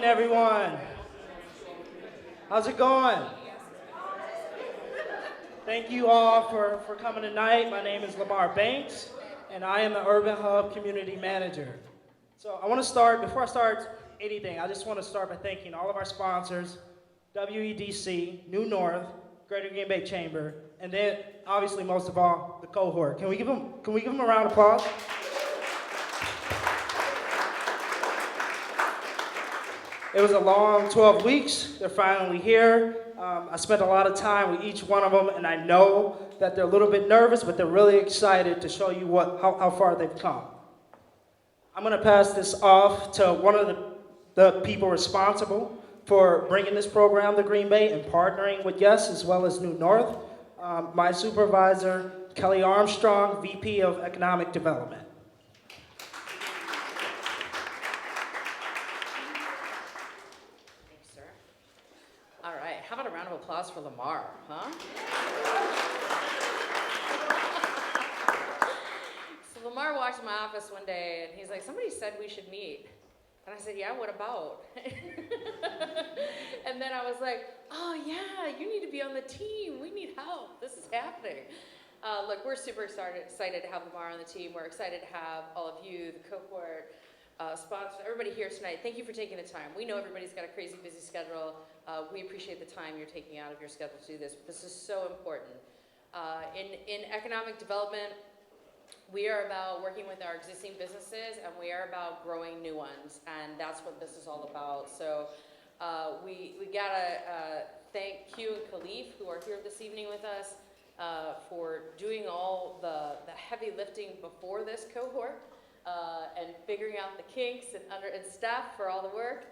Everyone, how's it going? Thank you all for coming tonight. My name is Lamar Banks, and I am the Urban Hub Community Manager. So I want to start, before I start anything, I just want to start by thanking all of our sponsors, WEDC, New North, Greater Green Bay Chamber, and then obviously most of all, the cohort. Can we give them a round of applause? It was a long 12 weeks. They're finally here. I spent a lot of time with each one of them, and I know that they're a little bit nervous, but they're really excited to show you how far they've come. I'm going to pass this off to one of the people responsible for bringing this program to Green Bay and partnering with Yes as well as New North, my supervisor, Kelly Armstrong, VP of Economic Development. How about a round of applause for Lamar, huh? So Lamar walked in my office one day and he's like, somebody said we should meet. And I said, yeah, what about? And then I was like, oh yeah, you need to be on the team. We need help. This is happening. Look, we're super excited to have Lamar on the team. We're excited to have all of you, the cohort, sponsors, everybody here tonight. Thank you for taking the time. We know everybody's got a crazy busy schedule. We appreciate the time you're taking out of your schedule to do this. This is so important. In economic development, we are about working with our existing businesses, and we are about growing new ones, and that's what this is all about. So we gotta thank Q and Khalif, who are here this evening with us, for doing all the heavy lifting before this cohort. And figuring out the kinks and Steph for all the work.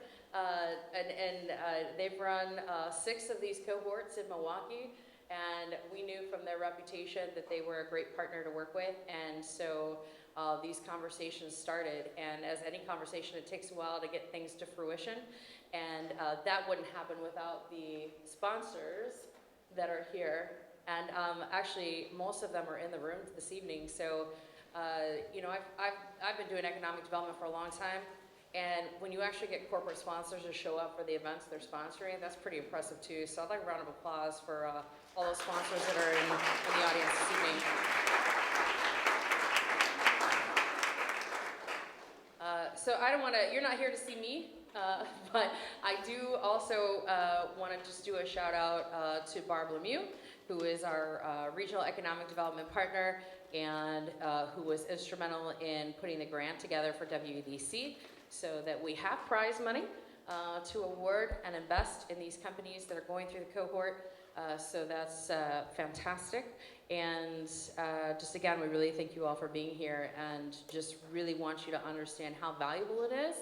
They've run 6 of these cohorts in Milwaukee, and we knew from their reputation that they were a great partner to work with, and so these conversations started. And as any conversation, it takes a while to get things to fruition, and that wouldn't happen without the sponsors that are here. And actually, most of them are in the room this evening. So. I've been doing economic development for a long time, and when you actually get corporate sponsors to show up for the events they're sponsoring, that's pretty impressive too. So I'd like a round of applause for all those sponsors that are in the audience this evening. So I don't want to, you're not here to see me, but I do also want to just do a shout out to Barb Lemieux, who is our regional economic development partner, and who was instrumental in putting the grant together for WEDC so that we have prize money to award and invest in these companies that are going through the cohort. So that's fantastic. And just again, we really thank you all for being here, and just really want you to understand how valuable it is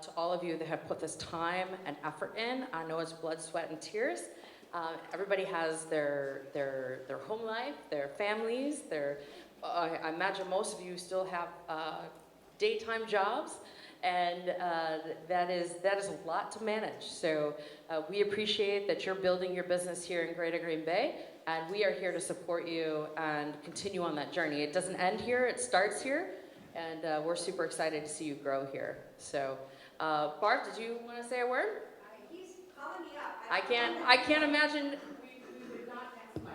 to all of you that have put this time and effort in. I know it's blood, sweat, and tears. Everybody has their home life, their families, I imagine most of you still have daytime jobs, and that is a lot to manage. So we appreciate that you're building your business here in Greater Green Bay, and we are here to support you and continue on that journey. It doesn't end here, it starts here, and we're super excited to see you grow here. So Barb, did you want to say a word? He's calling me up. I can't imagine we would not pass by.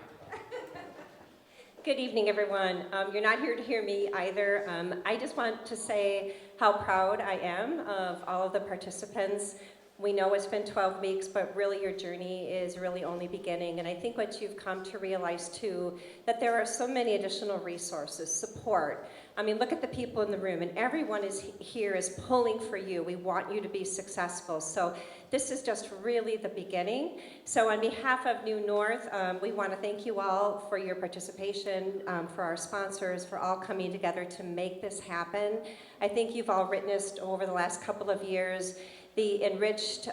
Good evening, everyone. You're not here to hear me either. I just want to say how proud I am of all of the participants. We know it's been 12 weeks, but really your journey is really only beginning. And I think what you've come to realize too, that there are so many additional resources, support. I mean, look at the people in the room, and everyone here is pulling for you. We want you to be successful. So this is just really the beginning. So on behalf of New North, we want to thank you all for your participation, for our sponsors, for all coming together to make this happen. I think you've all witnessed over the last couple of years the enriched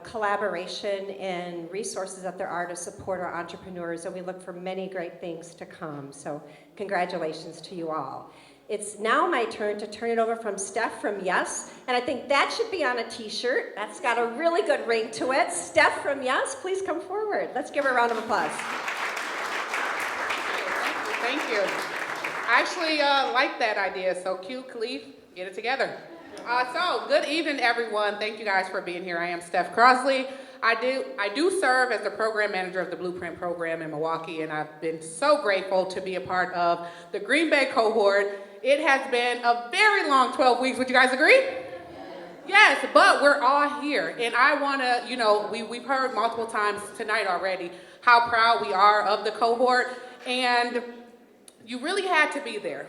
collaboration and resources that there are to support our entrepreneurs, and we look for many great things to come. So congratulations to you all. It's now my turn to turn it over from Steph from Yes, and I think that should be on a t-shirt. That's got a really good ring to it. Steph from Yes, please come forward. Let's give her a round of applause. Thank you. I actually like that idea, so Q, Khalif, get it together. So, good evening, everyone. Thank you guys for being here. I am Steph Crossley. I do serve as the program manager of the Blueprint program in Milwaukee, and I've been so grateful to be a part of the Green Bay cohort. It has been a very long 12 weeks. Would you guys agree? Yes, but we're all here, and I want to, we've heard multiple times tonight already how proud we are of the cohort, and you really had to be there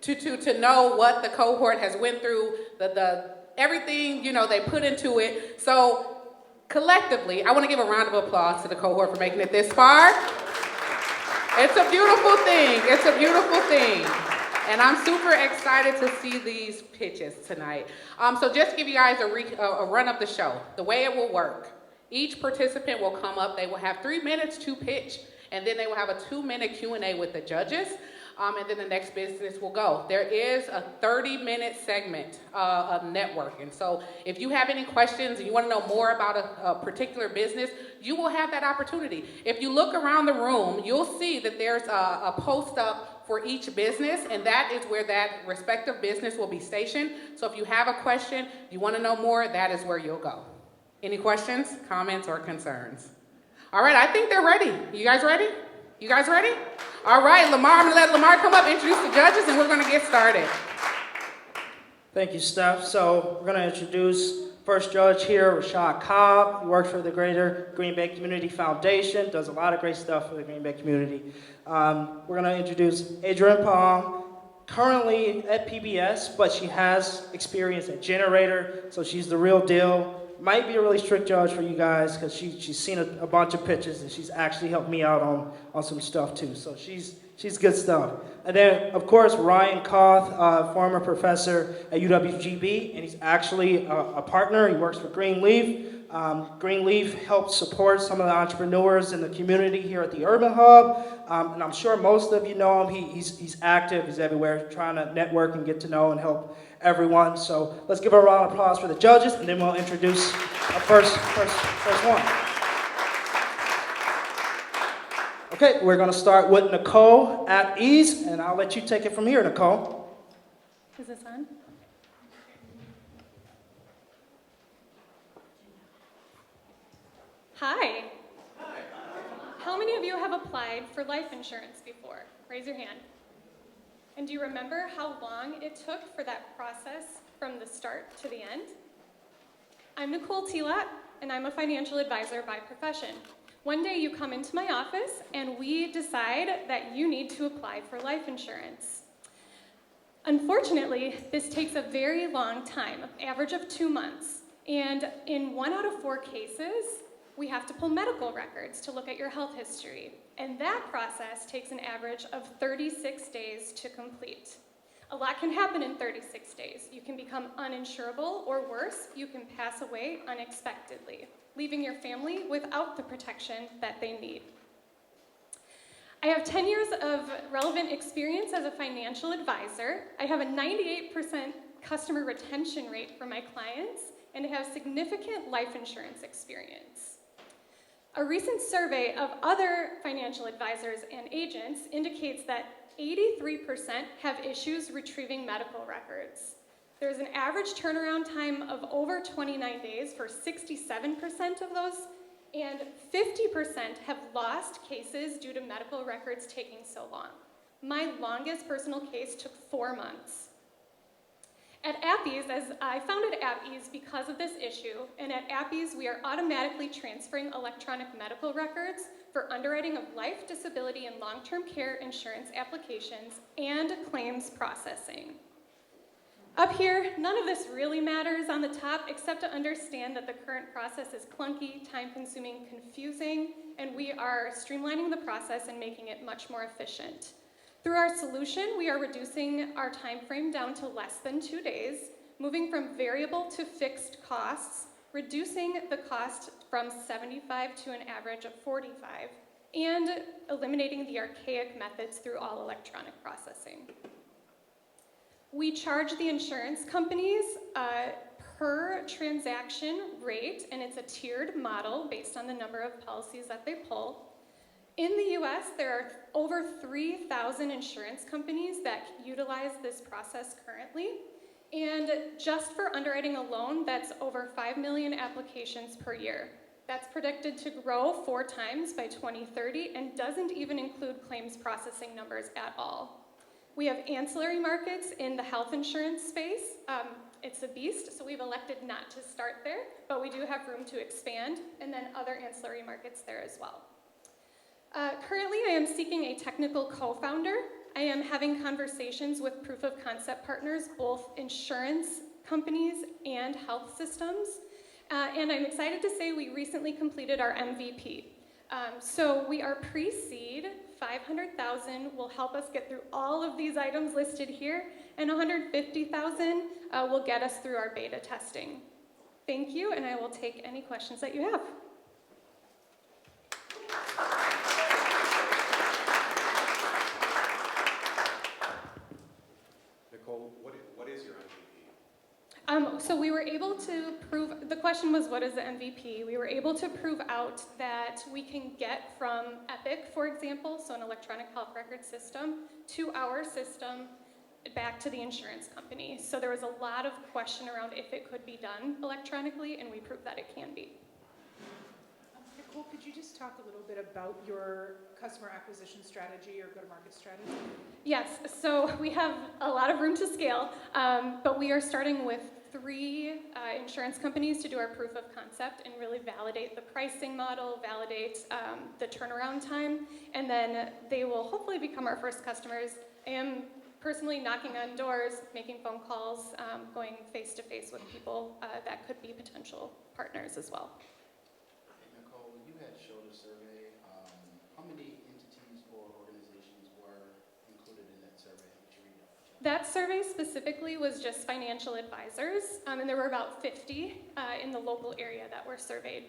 to know what the cohort has went through, the everything, they put into it. So collectively, I want to give a round of applause to the cohort for making it this far. It's a beautiful thing. It's a beautiful thing. And I'm super excited to see these pitches tonight. So just to give you guys a run of the show, the way it will work, each participant will come up, they will have 3 minutes to pitch, and then they will have a 2-minute Q&A with the judges, and then the next business will go. There is a 30-minute segment of networking. So if you have any questions and you want to know more about a particular business, you will have that opportunity. If you look around the room, you'll see that there's a post up for each business, and that is where that respective business will be stationed. So if you have a question, you want to know more, that is where you'll go. Any questions, comments, or concerns? All right, I think they're ready. You guys ready? You guys ready? All right, Lamar, I'm going to let Lamar come up, introduce the judges, and we're going to get started. Thank you, Steph. So we're going to introduce first judge here, Rashad Cobb. He works for the Greater Green Bay Community Foundation, does a lot of great stuff for the Green Bay community. We're going to introduce Avery Renwick, currently at PBS, but she has experience at Generator, so she's the real deal. Might be a really strict judge for you guys because she's seen a bunch of pitches and she's actually helped me out on some stuff too. So she's good stuff. And then, of course, Ryan Koth, former professor at UWGB, and he's actually a partner. He works for Greenleaf. Greenleaf helps support some of the entrepreneurs in the community here at the Urban Hub. And I'm sure most of you know him. He's active. He's everywhere trying to network and get to know and help everyone. So let's give a round of applause for the judges, and then we'll introduce our first one. Okay, we're going to start with Nicole at ease, and I'll let you take it from here, Nicole. Is this on? Hi. How many of you have applied for life insurance before? Raise your hand. And do you remember how long it took for that process from the start to the end? I'm Nicole Telat, and I'm a financial advisor by profession. One day you come into my office, and we decide that you need to apply for life insurance. Unfortunately, this takes a very long time, an average of 2 months. And in 1 out of 4 cases, we have to pull medical records to look at your health history. And that process takes an average of 36 days to complete. A lot can happen in 36 days. You can become uninsurable, or worse, you can pass away unexpectedly, leaving your family without the protection that they need. I have 10 years of relevant experience as a financial advisor. I have a 98% customer retention rate for my clients, and I have significant life insurance experience. A recent survey of other financial advisors and agents indicates that 83% have issues retrieving medical records. There's an average turnaround time of over 29 days for 67% of those, and 50% have lost cases due to medical records taking so long. My longest personal case took 4 months. At Appy's, as I founded Appy's because of this issue, and at Appy's we are automatically transferring electronic medical records for underwriting of life, disability, and long-term care insurance applications and claims processing. Up here, none of this really matters on the top except to understand that the current process is clunky, time-consuming, confusing, and we are streamlining the process and making it much more efficient. Through our solution, we are reducing our time frame down to less than 2 days, moving from variable to fixed costs, reducing the cost from 75 to an average of 45, and eliminating the archaic methods through all electronic processing. We charge the insurance companies per transaction rate, and it's a tiered model based on the number of policies that they pull. In the US, there are over 3,000 insurance companies that utilize this process currently, And just for underwriting alone, that's over 5 million applications per year. That's predicted to grow 4 times by 2030 and doesn't even include claims processing numbers at all. We have ancillary markets in the health insurance space. It's a beast, so we've elected not to start there, but we do have room to expand, and then other ancillary markets there as well. Currently, I am seeking a technical co-founder. I am having conversations with proof of concept partners, both insurance companies and health systems. And I'm excited to say we recently completed our MVP. So we are pre-seed. 500,000 will help us get through all of these items listed here, and 150,000 will get us through our beta testing. Thank you, and I will take any questions that you have. Nicole, what is your MVP? So we were able to prove, the question was, what is the MVP? We were able to prove out that we can get from Epic, for example, so an electronic health record system, to our system, back to the insurance company. So there was a lot of question around if it could be done electronically, and we proved that it can be. Nicole, could you just talk a little bit about your customer acquisition strategy or go-to-market strategy? Yes, so we have a lot of room to scale, but we are starting with 3 insurance companies to do our proof of concept and really validate the pricing model, validate the turnaround time, and then they will hopefully become our first customers. I am personally knocking on doors, making phone calls, going face-to-face with people that could be potential partners as well. Nicole, you had showed a survey. How many entities or organizations were included in that survey? That survey specifically was just financial advisors, and there were about 50 in the local area that were surveyed.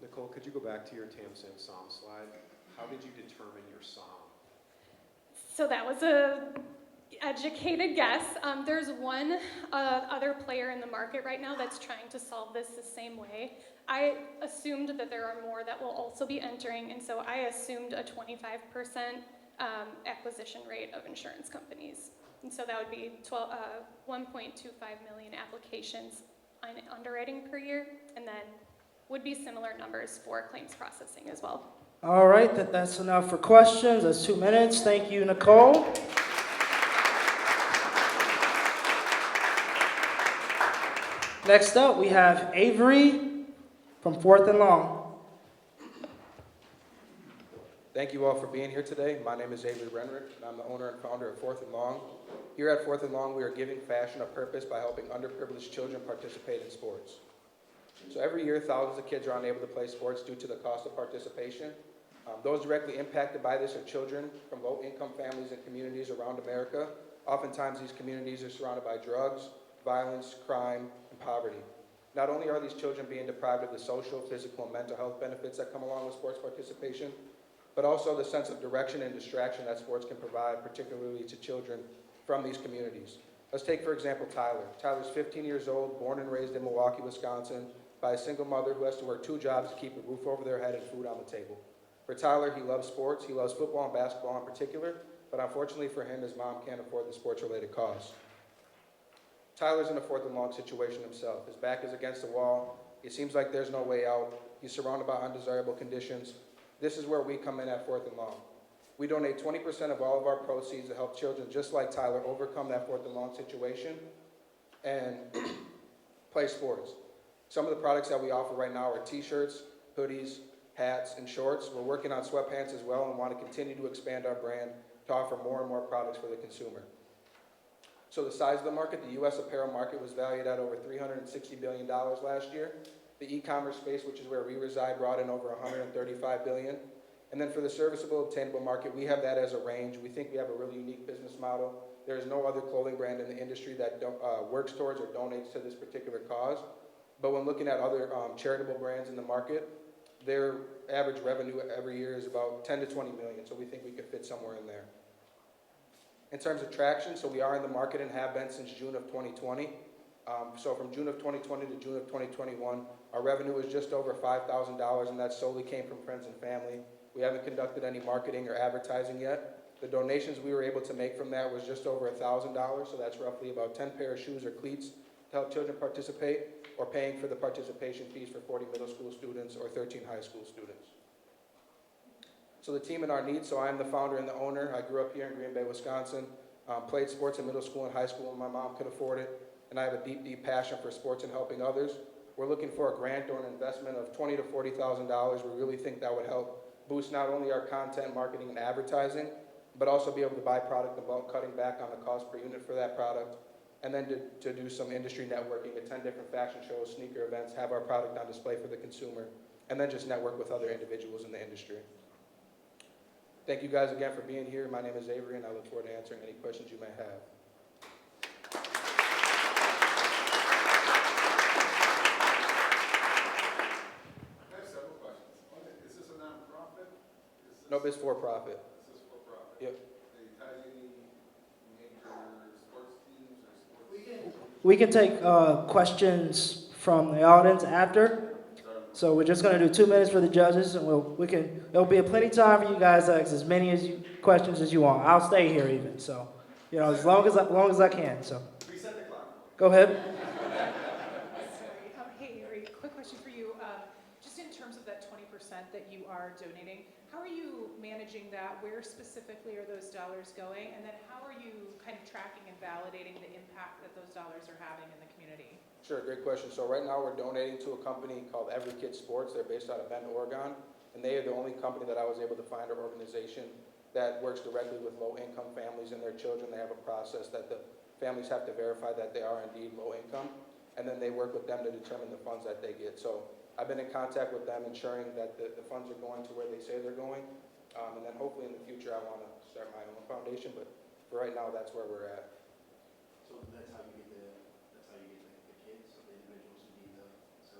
Nicole, could you go back to your TAMSIN SOM slide? How did you determine your SOM? So that was a educated guess. There's one other player in the market right now that's trying to solve this the same way. I assumed that there are more that will also be entering, and so I assumed a 25% acquisition rate of insurance companies. And so that would be 1.25 million applications on underwriting per year, and then would be similar numbers for claims processing as well. All right, that's enough for questions. That's 2 minutes. Thank you, Nicole. Next up, we have Avery from 4th and Long. Thank you all for being here today. My name is Avery Renwick, and I'm the owner and founder of 4th and Long. Here at 4th and Long, we are giving fashion a purpose by helping underprivileged children participate in sports. So every year, thousands of kids are unable to play sports due to the cost of participation. Those directly impacted by this are children from low-income families and communities around America. Oftentimes, these communities are surrounded by drugs, violence, crime, and poverty. Not only are these children being deprived of the social, physical, and mental health benefits that come along with sports participation, but also the sense of direction and distraction that sports can provide, particularly to children from these communities. Let's take, for example, Tyler. Tyler's 15 years old, born and raised in Milwaukee, Wisconsin, by a single mother who has to work 2 jobs to keep a roof over their head and food on the table. For Tyler, he loves sports. He loves football and basketball in particular, but unfortunately for him, his mom can't afford the sports-related costs. Tyler's in a 4th and Long situation himself. His back is against the wall. It seems like there's no way out. He's surrounded by undesirable conditions. This is where we come in at 4th and Long. We donate 20% of all of our proceeds to help children just like Tyler overcome that 4th and Long situation and play sports. Some of the products that we offer right now are t-shirts, hoodies, hats, and shorts. We're working on sweatpants as well and want to continue to expand our brand to offer more and more products for the consumer. So the size of the market, the U.S. apparel market was valued at over $360 billion last year. The e-commerce space, which is where we reside, brought in over $135 billion. And then for the serviceable, obtainable market, we have that as a range. We think we have a really unique business model. There is no other clothing brand in the industry that works towards or donates to this particular cause. But when looking at other charitable brands in the market, their average revenue every year is about 10 to 20 million. So we think we could fit somewhere in there. In terms of traction, so we are in the market and have been since June of 2020. So from June of 2020 to June of 2021, our revenue was just over $5,000, and that solely came from friends and family. We haven't conducted any marketing or advertising yet. The donations we were able to make from that was just over $1,000, so that's roughly about 10 pair of shoes or cleats to help children participate, or paying for the participation fees for 40 middle school students or 13 high school students. So the team in our needs, so I'm the founder and the owner. I grew up here in Green Bay, Wisconsin, played sports in middle school and high school when my mom could afford it, and I have a deep, deep passion for sports and helping others. We're looking for a grant or an investment of $20,000 to $40,000. We really think that would help boost not only our content, marketing, and advertising, but also be able to buy product in bulk, cutting back on the cost per unit for that product, and then to do some industry networking, attend different fashion shows, sneaker events, have our product on display for the consumer, and then just network with other individuals in the industry. Thank you guys again for being here. My name is Avery, and I look forward to answering any questions you may have. I have several questions. Is this a nonprofit? Nope, it's for profit. This is for profit? Yep. They tie any major sports teams or sports? We can take questions from the audience after. So we're just going to do 2 minutes for the judges, and there'll be plenty of time for you guys to ask as many questions as you want. I'll stay here even, so as long as I can. So Reset the clock. go ahead. Sorry. Hey, Avery, quick question for you. Just in terms of that 20% that you are donating, how are you managing that? Where specifically are those dollars going? And then how are you kind of tracking and validating the impact that those dollars are having in the community? Sure, great question. So right now we're donating to a company called Every Kid Sports. They're based out of Bend, Oregon, and they are the only company that I was able to find or organization that works directly with low-income families and their children. They have a process that the families have to verify that they are indeed low income, and then they work with them to determine the funds that they get. So I've been in contact with them, ensuring that the funds are going to where they say they're going, and then hopefully in the future I want to start my own foundation, but for right now that's where we're at. So that's how you get the kids, so the individuals who need the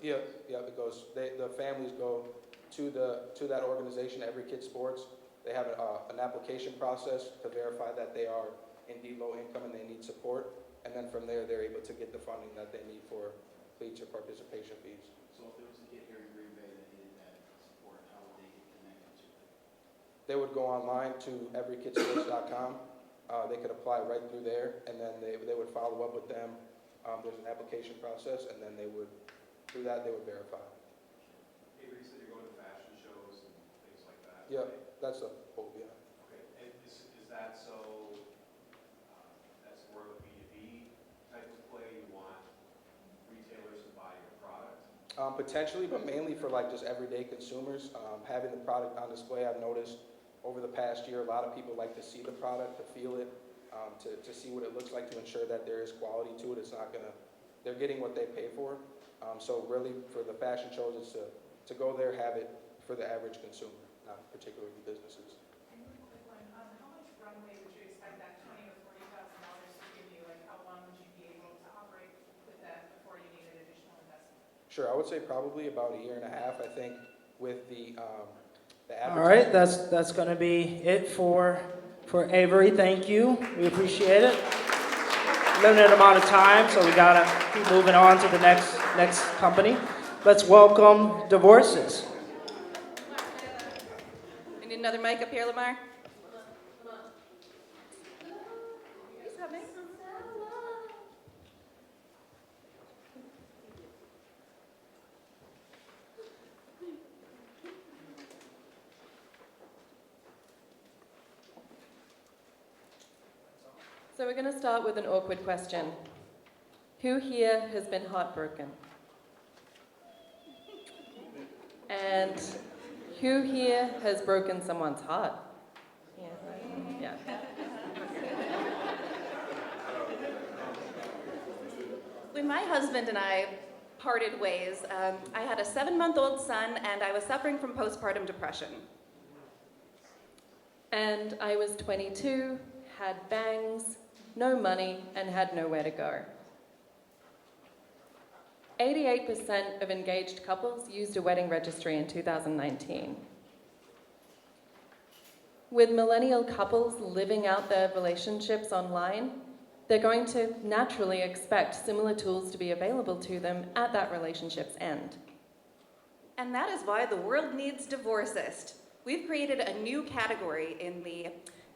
services? Yeah, it goes. The families go to that organization, Every Kid Sports. They have an application process to verify that they are indeed low income and they need support, and then from there they're able to get the funding that they need for cleats or participation fees. So if there was a kid here in Green Bay that needed that support, how would they get connected to it? They would go online to everykidsports.com. They could apply right through there, and then they would follow up with them. There's an application process, and then through that they would verify. Avery, you said you're going to fashion shows and things like that. Yeah, right? that's a whole, yeah. Okay, and is that so, that's more of a B2B type of play? You want retailers to buy your product? Potentially, but mainly for like just everyday consumers. Having the product on display, I've noticed over the past year, a lot of people like to see the product, to feel it, to see what it looks like, to ensure that there is quality to it. It's not gonna, they're getting what they pay for. So really, for the fashion shows, it's to go there, have it for the average consumer, not particularly businesses. And really quick one, how much runway would you expect that $20,000 or $40,000 to give you? Like, how long would you be able to operate with that before you needed additional investment? Sure, I would say probably about 1.5 years. I think with the All right, that's going to be it for Avery. Thank you. We appreciate it. Limited amount of time, so we gotta keep moving on to the next company. Let's welcome Divorces. We need another mic up here, Lamar. He's coming. So we're going to start with an awkward question. Who here has been heartbroken? And who here has broken someone's heart? Yeah. When my husband and I parted ways, I had a 7-month-old son and I was suffering from postpartum depression. And I was 22, had bangs, no money, and had nowhere to go. 88% of engaged couples used a wedding registry in 2019. With millennial couples living out their relationships online, they're going to naturally expect similar tools to be available to them at that relationship's end. And that is why the world needs Divorcist. We've created a new category in the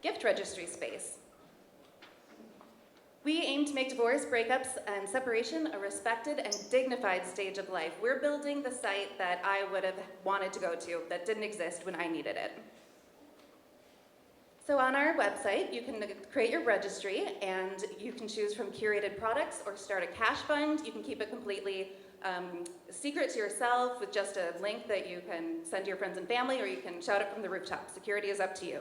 gift registry space. We aim to make divorce, breakups, and separation a respected and dignified stage of life. We're building the site that I would have wanted to go to that didn't exist when I needed it. So on our website, you can create your registry, and you can choose from curated products or start a cash fund. You can keep it completely secret to yourself with just a link that you can send to your friends and family, or you can shout it from the rooftop. Security is up to you.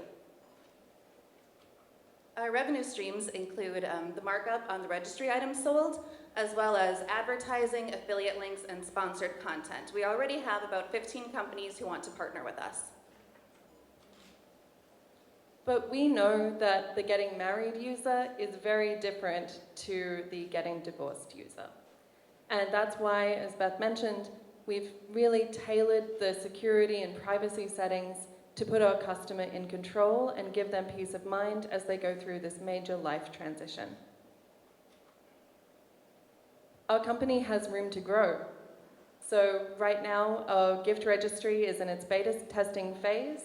Our revenue streams include the markup on the registry items sold, as well as advertising, affiliate links, and sponsored content. We already have about 15 companies who want to partner with us. But we know that the getting married user is very different to the getting divorced user. And that's why, as Beth mentioned, we've really tailored the security and privacy settings to put our customer in control and give them peace of mind as they go through this major life transition. Our company has room to grow. So right now, our gift registry is in its beta testing phase,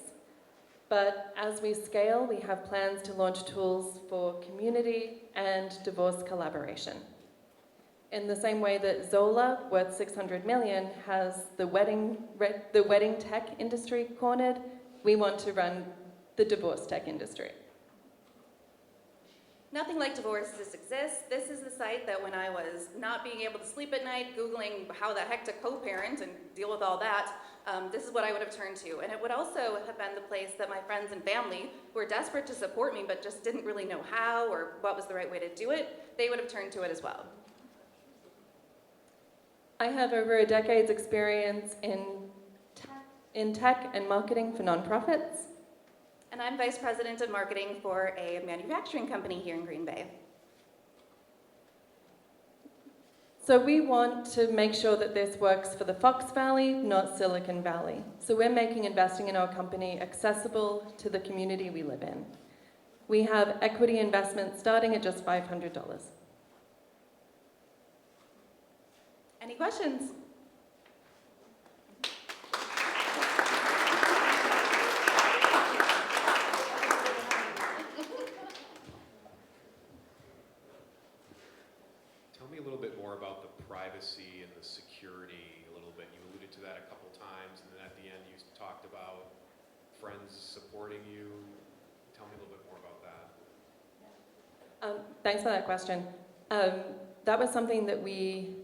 but as we scale, we have plans to launch tools for community and divorce collaboration. In the same way that Zola, worth $600 million, has the wedding tech industry cornered, we want to run the divorce tech industry. Nothing like divorce exists. This is the site that when I was not being able to sleep at night, Googling how the heck to co-parent and deal with all that, this is what I would have turned to. And it would also have been the place that my friends and family, who were desperate to support me but just didn't really know how or what was the right way to do it, they would have turned to it as well. I have over a decade's experience in tech and marketing for nonprofits. And I'm Vice President of Marketing for a manufacturing company here in Green Bay. So we want to make sure that this works for the Fox Valley, not Silicon Valley. So we're making investing in our company accessible to the community we live in. We have equity investments starting at just $500. Any questions? Tell me a little bit more about the privacy and the security a little bit. You alluded to that a couple times, and then at the end you talked about friends supporting you. Tell me a little bit more about that. Thanks for that question. That was something that we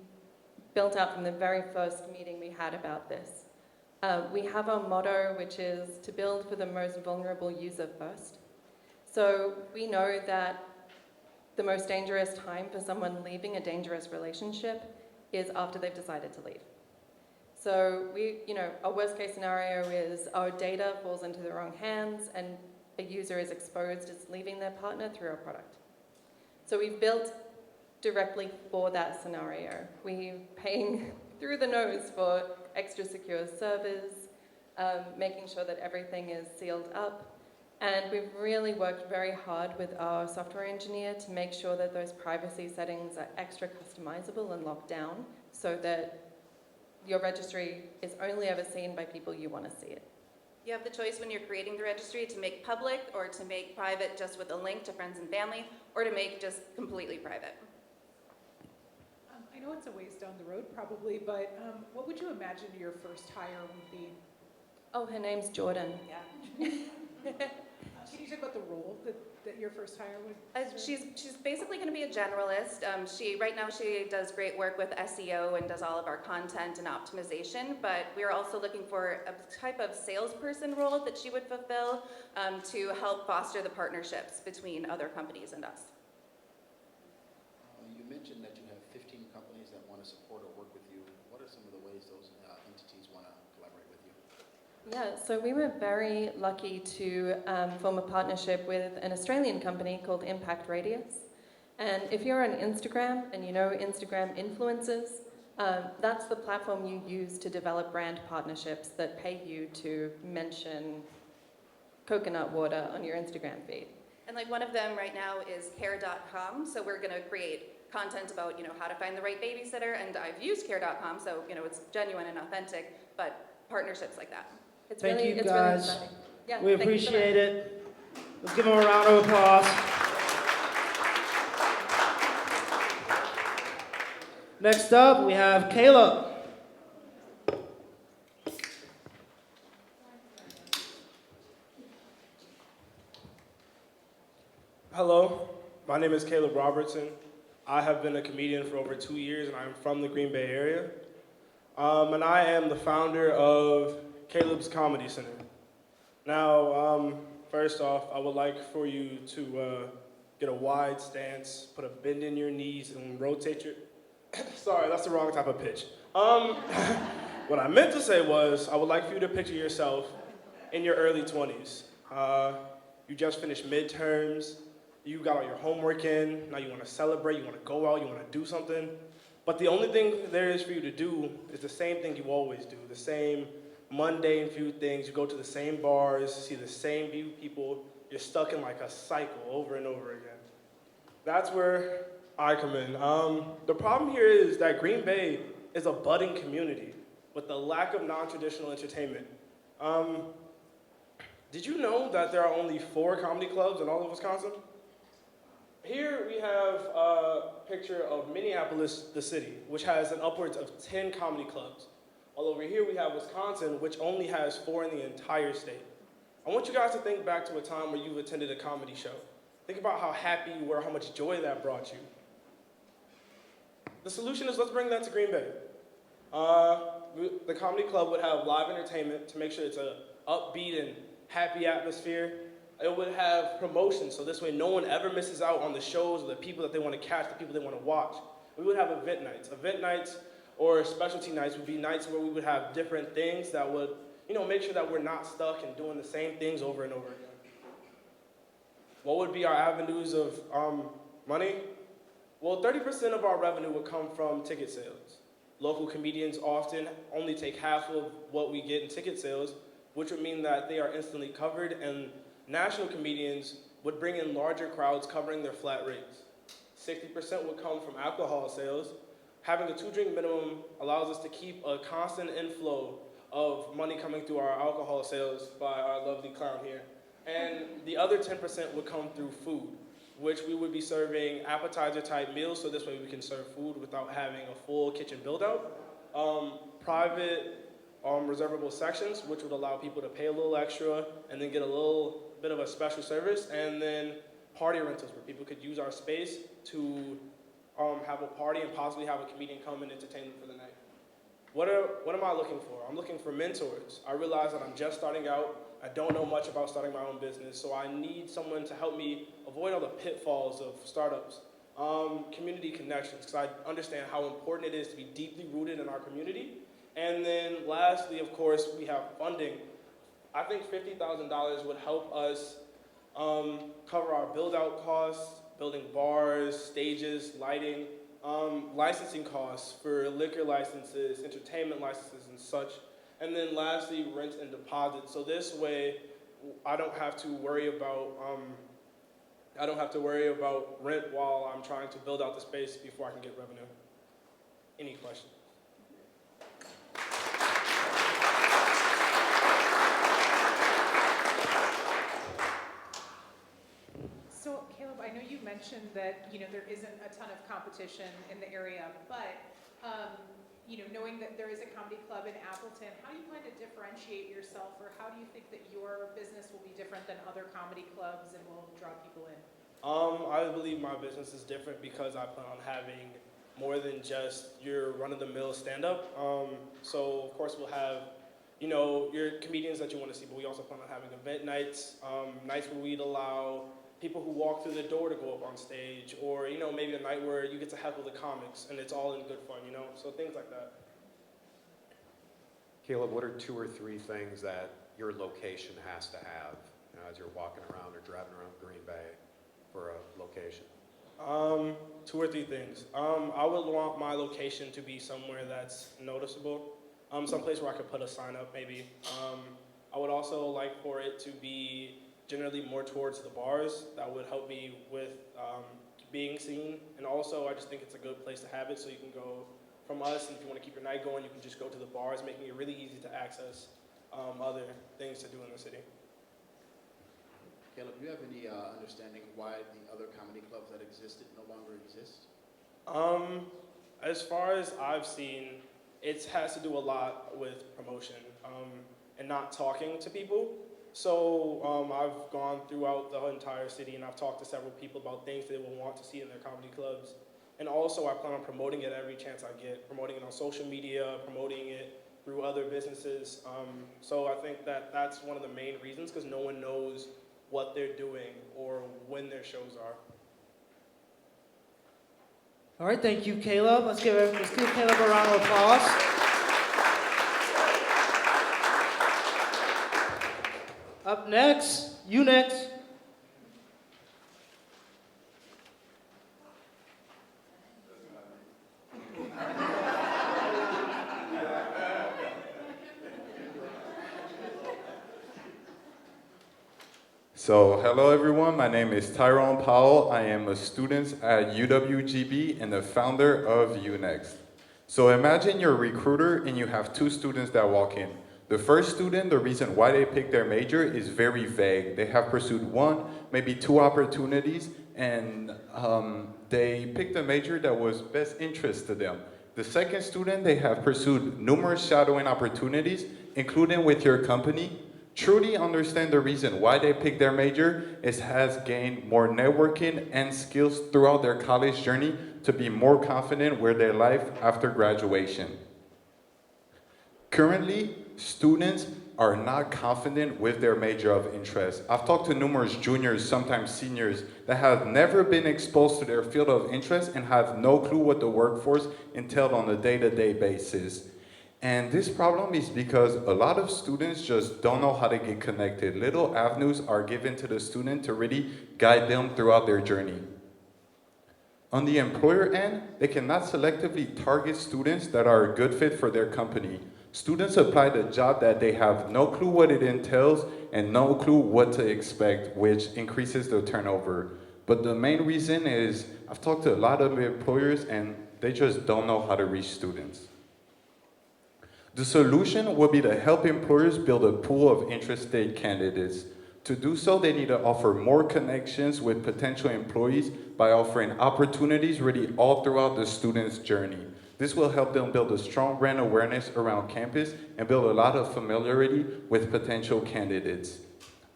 built out from the very first meeting we had about this. We have our motto, which is to build for the most vulnerable user first. So we know that the most dangerous time for someone leaving a dangerous relationship is after they've decided to leave. So our worst case scenario is our data falls into the wrong hands and a user is exposed as leaving their partner through our product. So we've built directly for that scenario. We're paying through the nose for extra secure servers, making sure that everything is sealed up. And we've really worked very hard with our software engineer to make sure that those privacy settings are extra customizable and locked down so that your registry is only ever seen by people you want to see it. You have the choice when you're creating the registry to make public or to make private just with a link to friends and family, or to make just completely private. I know it's a ways down the road probably, but what would you imagine your first hire would be? Oh, her name's Jordan. Yeah. Can you talk about the role that your first hire would serve? She's basically going to be a generalist. Right now she does great work with SEO and does all of our content and optimization, but we're also looking for a type of salesperson role that she would fulfill to help foster the partnerships between other companies and us. You mentioned that you have 15 companies that want to support or work with you. What are some of the ways those entities want to collaborate with you? Yeah, so we were very lucky to form a partnership with an Australian company called Impact Radius. And if you're on Instagram and you know Instagram influencers, that's the platform you use to develop brand partnerships that pay you to mention coconut water on your Instagram feed. And like one of them right now is care.com, so we're going to create content about how to find the right babysitter, and I've used care.com, so it's genuine and authentic, but partnerships like that. Thank you guys. Really exciting. Yeah, we thank you so much. appreciate it. Let's give him a round of applause. Next up, we have Caleb. Hello, my name is Caleb Robertson. I have been a comedian for over 2 years, and I'm from the Green Bay area. And I am the founder of Caleb's Comedy Center. Now, first off, I would like for you to get a wide stance, put a bend in your knees, and rotate your... Sorry, that's the wrong type of pitch. What I meant to say was, I would like for you to picture yourself in your early 20s. You just finished midterms, you got all your homework in, now you want to celebrate, you want to go out, you want to do something. But the only thing there is for you to do is the same thing you always do, the same mundane few things. You go to the same bars, see the same few people, you're stuck in like a cycle over and over again. That's where I come in. The problem here is that Green Bay is a budding community with the lack of non-traditional entertainment. Did you know that there are only 4 comedy clubs in all of Wisconsin? Here we have a picture of Minneapolis, the city, which has an upwards of 10 comedy clubs. While over here we have Wisconsin, which only has 4 in the entire state. I want you guys to think back to a time where you've attended a comedy show. Think about how happy you were, how much joy that brought you. The solution is let's bring that to Green Bay. The comedy club would have live entertainment to make sure it's an upbeat and happy atmosphere. It would have promotions, so this way no one ever misses out on the shows or the people that they want to catch, the people they want to watch. We would have event nights. Event nights or specialty nights would be nights where we would have different things that would, make sure that we're not stuck and doing the same things over and over again. What would be our avenues of money? Well, 30% of our revenue would come from ticket sales. Local comedians often only take half of what we get in ticket sales, which would mean that they are instantly covered, and national comedians would bring in larger crowds covering their flat rates. 60% would come from alcohol sales. Having a 2-drink minimum allows us to keep a constant inflow of money coming through our alcohol sales by our lovely clown here. And the other 10% would come through food, which we would be serving appetizer-type meals, so this way we can serve food without having a full kitchen build-out. Private reservable sections, which would allow people to pay a little extra and then get a little bit of a special service, and then party rentals where people could use our space to have a party and possibly have a comedian come and entertain them for the night. What am I looking for? I'm looking for mentors. I realize that I'm just starting out. I don't know much about starting my own business, so I need someone to help me avoid all the pitfalls of startups. Community connections, because I understand how important it is to be deeply rooted in our community. And then lastly, of course, we have funding. I think $50,000 would help us cover our build-out costs, building bars, stages, lighting, licensing costs for liquor licenses, entertainment licenses, and such. And then lastly, rent and deposit. So this way, I don't have to worry about rent while I'm trying to build out the space before I can get revenue. Any questions? So Caleb, I know you mentioned that, there isn't a ton of competition in the area, but, knowing that there is a comedy club in Appleton, how do you plan to differentiate yourself, or how do you think that your business will be different than other comedy clubs and will draw people in? I believe my business is different because I plan on having more than just your run-of-the-mill stand-up. So, of course, we'll have, your comedians that you want to see, but we also plan on having event nights, nights where we'd allow people who walk through the door to go up on stage, or, maybe a night where you get to heckle the comics, and it's all in good fun, so things like that. Caleb, what are 2 or 3 things that your location has to have as you're walking around or driving around Green Bay for a location? 2 or 3 things. I would want my location to be somewhere that's noticeable, someplace where I could put a sign up maybe. I would also like for it to be generally more towards the bars. That would help me with being seen, and also I just think it's a good place to have it, so you can go from us, and if you want to keep your night going, you can just go to the bars, making it really easy to access other things to do in the city. Caleb, do you have any understanding why the other comedy clubs that existed no longer exist? As far as I've seen, it has to do a lot with promotion and not talking to people. So I've gone throughout the entire city and I've talked to several people about things they will want to see in their comedy clubs. And also I plan on promoting it every chance I get, promoting it on social media, promoting it through other businesses. So I think that that's one of the main reasons, because no one knows what they're doing or when their shows are. All right, thank you, Caleb. Let's give Caleb a round of applause. Up next, you next. So, hello everyone, my name is Tyrone Powell. I am a student at UWGB and the founder of UNext. So imagine you're a recruiter and you have two students that walk in. The first student, the reason why they picked their major is very vague. They have pursued one, maybe two opportunities, and they picked a major that was best interest to them. The second student, they have pursued numerous shadowing opportunities, including with your company. Truly understand the reason why they picked their major is has gained more networking and skills throughout their college journey to be more confident with their life after graduation. Currently, students are not confident with their major of interest. I've talked to numerous juniors, sometimes seniors, that have never been exposed to their field of interest and have no clue what the workforce entailed on a day-to-day basis. And this problem is because a lot of students just don't know how to get connected. Little avenues are given to the student to really guide them throughout their journey. On the employer end, they cannot selectively target students that are a good fit for their company. Students apply the job that they have no clue what it entails and no clue what to expect, which increases the turnover. But the main reason is I've talked to a lot of employers and they just don't know how to reach students. The solution will be to help employers build a pool of interested candidates. To do so, they need to offer more connections with potential employees by offering opportunities really all throughout the student's journey. This will help them build a strong brand awareness around campus and build a lot of familiarity with potential candidates.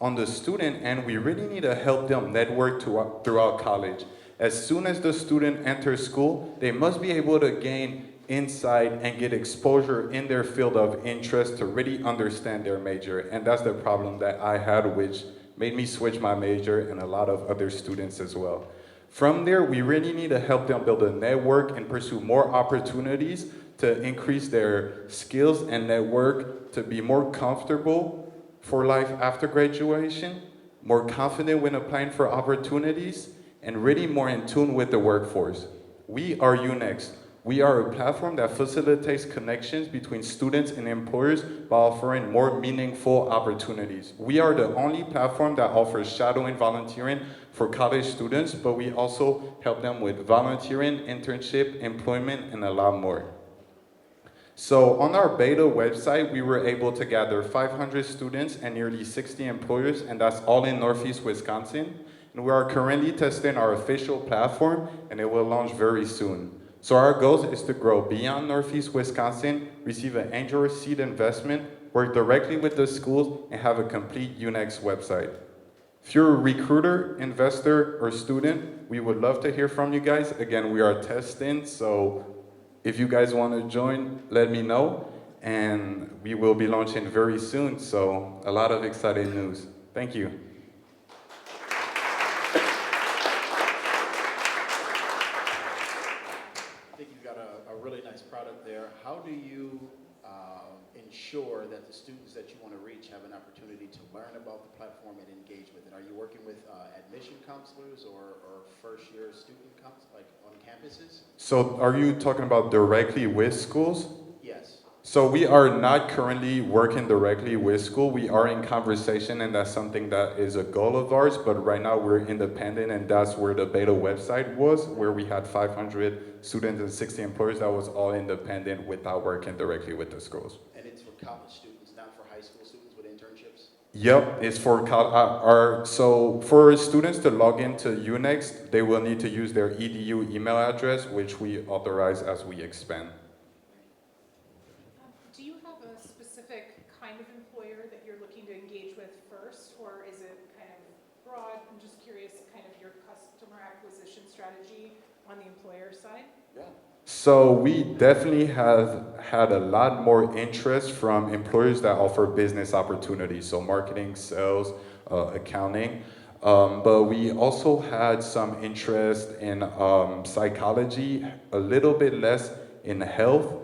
On the student end, we really need to help them network throughout college. As soon as the student enters school, they must be able to gain insight and get exposure in their field of interest to really understand their major. And that's the problem that I had, which made me switch my major and a lot of other students as well. From there, we really need to help them build a network and pursue more opportunities to increase their skills and network to be more comfortable for life after graduation, more confident when applying for opportunities, and really more in tune with the workforce. We are UNext. We are a platform that facilitates connections between students and employers by offering more meaningful opportunities. We are the only platform that offers shadowing volunteering for college students, but we also help them with volunteering, internship, employment, and a lot more. So on our beta website, we were able to gather 500 students and nearly 60 employers, and that's all in Northeast Wisconsin. And we are currently testing our official platform, and it will launch very soon. So our goal is to grow beyond Northeast Wisconsin, receive an angel seed investment, work directly with the schools, and have a complete UNext website. If you're a recruiter, investor, or student, we would love to hear from you guys. Again, we are testing, so if you guys want to join, let me know. And we will be launching very soon, so a lot of exciting news. Thank you. Really nice product there. How do you ensure that the students that you want to reach have an opportunity to learn about the platform and engage with it? Are you working with admission counselors or first-year student like on campuses? So are you talking about directly with schools? Yes. So we are not currently working directly with school. We are in conversation, and that's something that is a goal of ours, but right now we're independent, and that's where the beta website was, where we had 500 students and 60 employers. That was all independent without working directly with the schools. And it's for college students, not for high school students with internships? Yep, it's for so for students to log into Unix, they will need to use their EDU email address, which we authorize as we expand. Do you have a specific kind of employer that you're looking to engage with first, or is it kind of broad? I'm just curious, kind of your customer acquisition strategy on the employer side? Yeah. So we definitely have had a lot more interest from employers that offer business opportunities, so marketing, sales, accounting. But we also had some interest in psychology, a little bit less in health,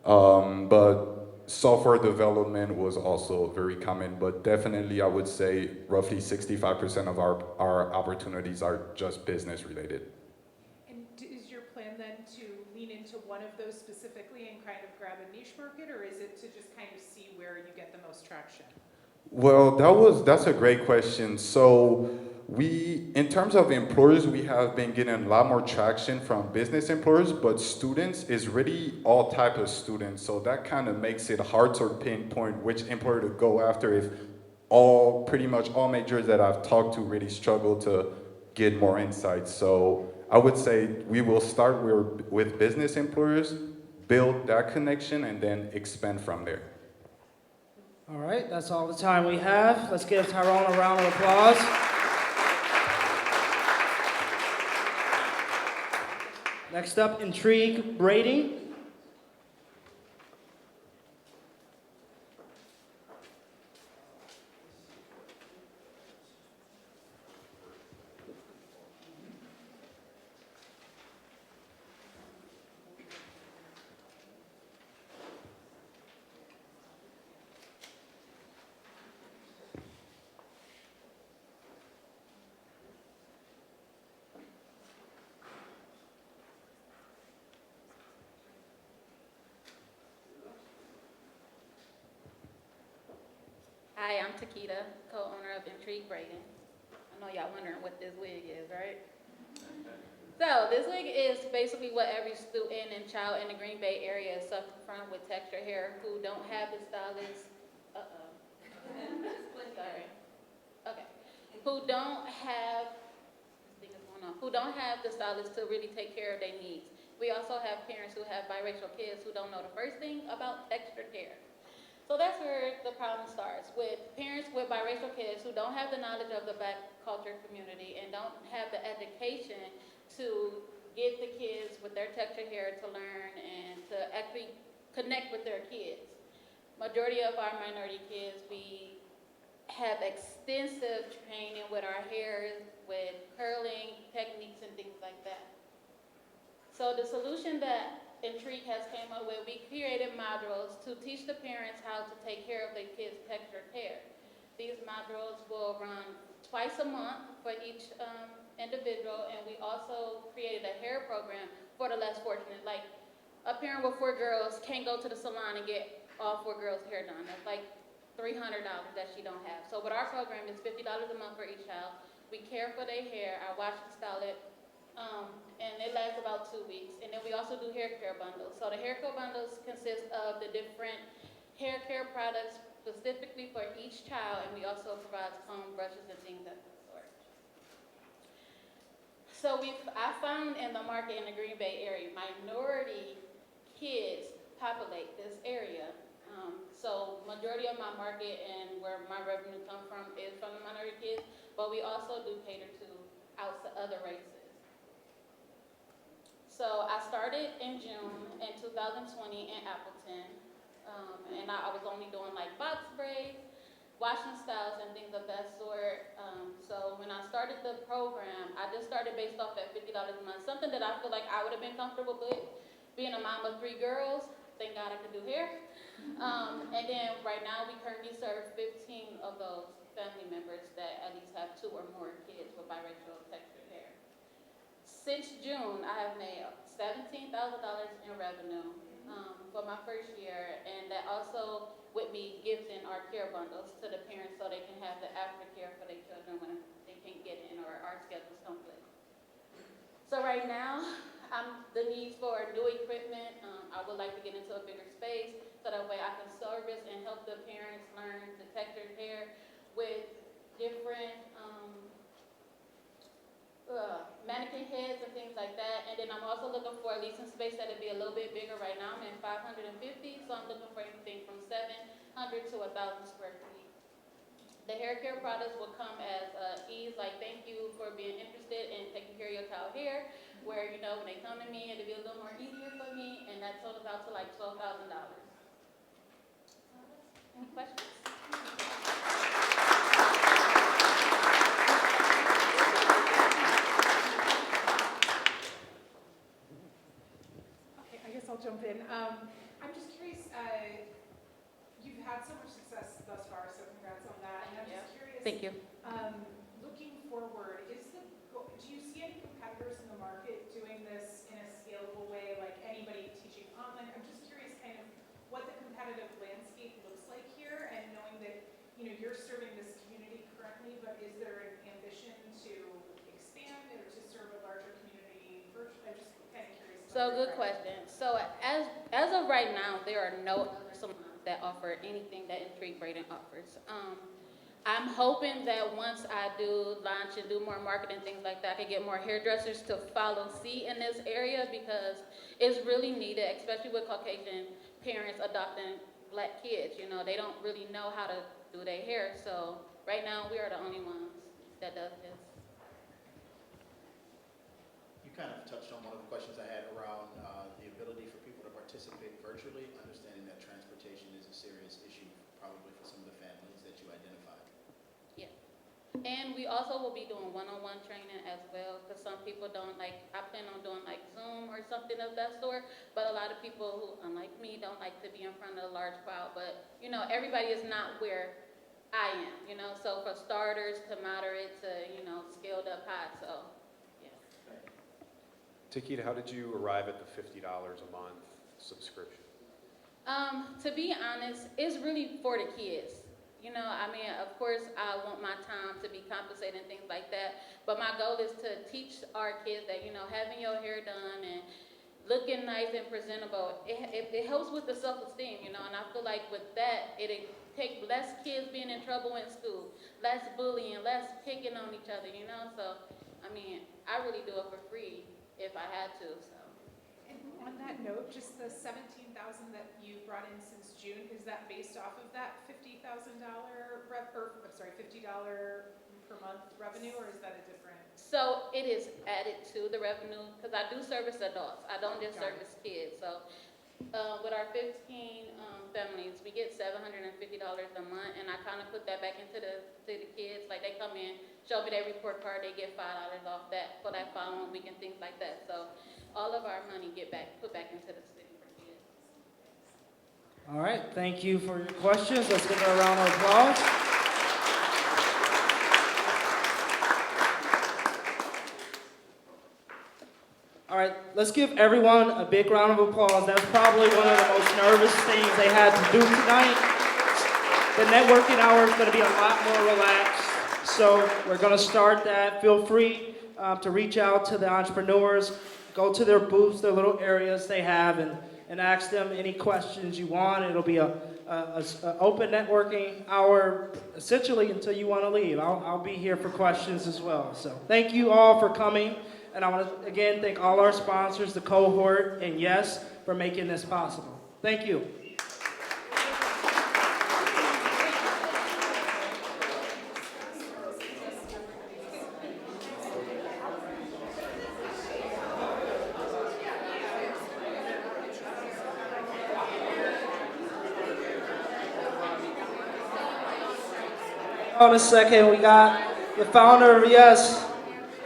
but software development was also very common. But definitely, I would say roughly 65% of our opportunities are just business related. Is your plan then to lean into one of those specifically and kind of grab a niche market, or is it to just kind of see where you get the most traction? Well, that's a great question. So in terms of employers, we have been getting a lot more traction from business employers, but students is really all type of students. So that kind of makes it hard to pinpoint which employer to go after if pretty much all majors that I've talked to really struggle to get more insights. So I would say we will start with business employers, build that connection, and then expand from there. All right, that's all the time we have. Let's give Tyrone a round of applause. Next up, Intrigue Braiding. Hi, I'm Takita, co-owner of Intrigue Braiding. I know y'all wondering what this wig is, right? So this wig is basically what every student and child in the Green Bay area is suffering from with textured hair who don't have the stylist. Sorry. Okay. Who don't have the stylist to really take care of their needs. We also have parents who have biracial kids who don't know the first thing about textured hair. So that's where the problem starts, with parents with biracial kids who don't have the knowledge of the Black culture community and don't have the education to get the kids with their textured hair to learn and to actually connect with their kids. Majority of our minority kids, we have extensive training with our hair, with curling techniques and things like that. So the solution that Intrigue has came up with, we created modules to teach the parents how to take care of their kids' textured hair. These modules will run twice a month for each individual, and we also created a hair program for the less fortunate. Like a parent with 4 girls can't go to the salon and get all 4 girls' hair done. That's like $300 that she don't have. So with our program, it's $50 a month for each child. We care for their hair. I wash and style it. And it lasts about 2 weeks. And then we also do hair care bundles. So the hair care bundles consist of the different hair care products specifically for each child, and we also provide comb, brushes, and things of that sort. So I found in the market in the Green Bay area, minority kids populate this area. So majority of my market and where my revenue comes from is from the minority kids, but we also do cater to other races. So I started in June in 2020 in Appleton, and I was only doing like box braids, washing styles, and things of that sort. So when I started the program, I just started based off at $50 a month, something that I feel like I would have been comfortable with. Being a mom of 3 girls, thank God I could do hair. And then right now we currently serve 15 of those family members that at least have 2 or more kids with biracial textured hair. Since June, I have made $17,000 in revenue for my first year, and that also with me gifting our care bundles to the parents so they can have the aftercare for their children when they can't get in or our schedules conflict. So right now, the needs for new equipment, I would like to get into a bigger space so that way I can service and help the parents learn the textured hair with different mannequin heads and things like that. And then I'm also looking for a leasing space that'll be a little bit bigger. Right now I'm in 550, so I'm looking for anything from 700 to 1,000 square feet. The hair care products will come as ease, like thank you for being interested in taking care of your child hair, where you know when they come to me it'll be a little more easier for me, and that totals out to like $12,000. Any questions? Okay, I guess I'll jump in. I'm just curious, you've had so much success thus far, so congrats on that. And I'm just curious. Thank you. Looking forward, do you see any competitors in the market doing this in a scalable way, like anybody teaching online? I'm just curious kind of what the competitive landscape looks like here, and knowing that, you know, you're serving this community currently, but is there an ambition to expand or to serve a larger community virtually? I'm just kind of curious. So good question. So as of right now, there are no other salons that offer anything that Intrigue Braiding offers. I'm hoping that once I do launch and do more marketing, things like that, I can get more hairdressers to follow suit in this area, because it's really needed, especially with Caucasian parents adopting Black kids. You know, they don't really know how to do their hair. So right now, we are the only ones that does this. You kind of touched on one of the questions I had around the ability for people to participate virtually, understanding that transportation is a serious issue probably for some of the families that you identified. Yeah. And we also will be doing one-on-one training as well, because some people don't like, I plan on doing like Zoom or something of that sort, but a lot of people who, unlike me, don't like to be in front of a large crowd. But, you know, everybody is not where I am, you know, so for starters to moderate to, you know, scaled up high, so, yeah. Takita, how did you arrive at the $50 a month subscription? To be honest, it's really for the kids. You know, I mean, of course, I want my time to be compensated and things like that, but my goal is to teach our kids that, you know, having your hair done and looking nice and presentable, it helps with the self-esteem, you know, and I feel like with that, it'll take less kids being in trouble in school, less bullying, less picking on each other, you know, so, I mean, I really do it for free if I had to, so. And on that note, just the $17,000 that you brought in since June, is that based off of that $50,000 $50 per month revenue, or is that a different? So it is added to the revenue, because I do service adults. I don't just service kids. So with our 15 families, we get $750 a month, and I kind of put that back into the kids. Like they come in, show me their report card, they get $5 off that for that following week and things like that. So all of our money put back into the city for kids. All right, thank you for your questions. Let's give her a round of applause. All right, let's give everyone a big round of applause. That's probably one of the most nervous things they had to do tonight. The networking hour is going to be a lot more relaxed, so we're going to start that. Feel free to reach out to the entrepreneurs, go to their booths, their little areas they have, and ask them any questions you want. It'll be an open networking hour, essentially until you want to leave. I'll be here for questions as well. So thank you all for coming. And I want to, again, thank all our sponsors, the cohort, and yes, for making this possible. Thank you. On a second, we got the founder of Yes.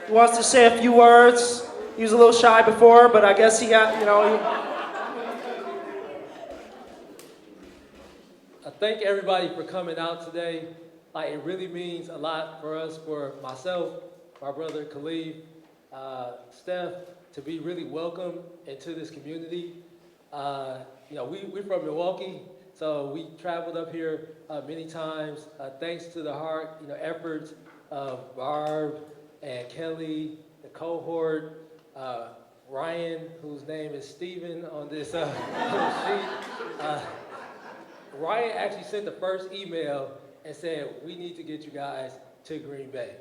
He wants to say a few words. He was a little shy before, but I guess he got, you know. I thank everybody for coming out today. It really means a lot for us, for myself, my brother Khalid, Steph, to be really welcome into this community. You know, we're from Milwaukee, so we traveled up here many times. Thanks to the hard, efforts of Barb and Kelly, the cohort, Ryan, whose name is Steven on this sheet. Ryan actually sent the first email and said, we need to get you guys to Green Bay.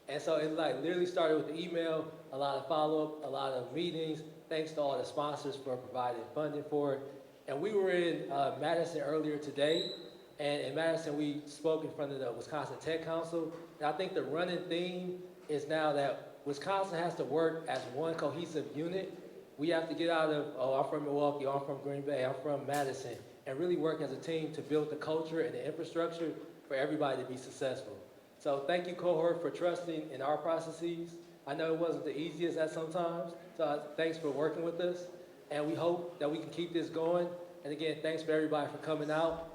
And so it like literally started with the email, a lot of follow-up, a lot of meetings. Thanks to all the sponsors for providing funding for it. And we were in Madison earlier today, and in Madison we spoke in front of the Wisconsin Tech Council. And I think the running theme is now that Wisconsin has to work as one cohesive unit. We have to get out of, oh, I'm from Milwaukee, oh, I'm from Green Bay, I'm from Madison, and really work as a team to build the culture and the infrastructure for everybody to be successful. So thank you, cohort, for trusting in our processes. I know it wasn't the easiest at some times, so thanks for working with us. And we hope that we can keep this going. And again, thanks for everybody for coming out.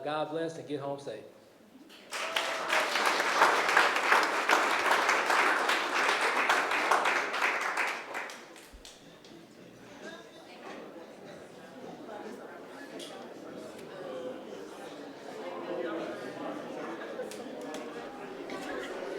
God bless and get home safe.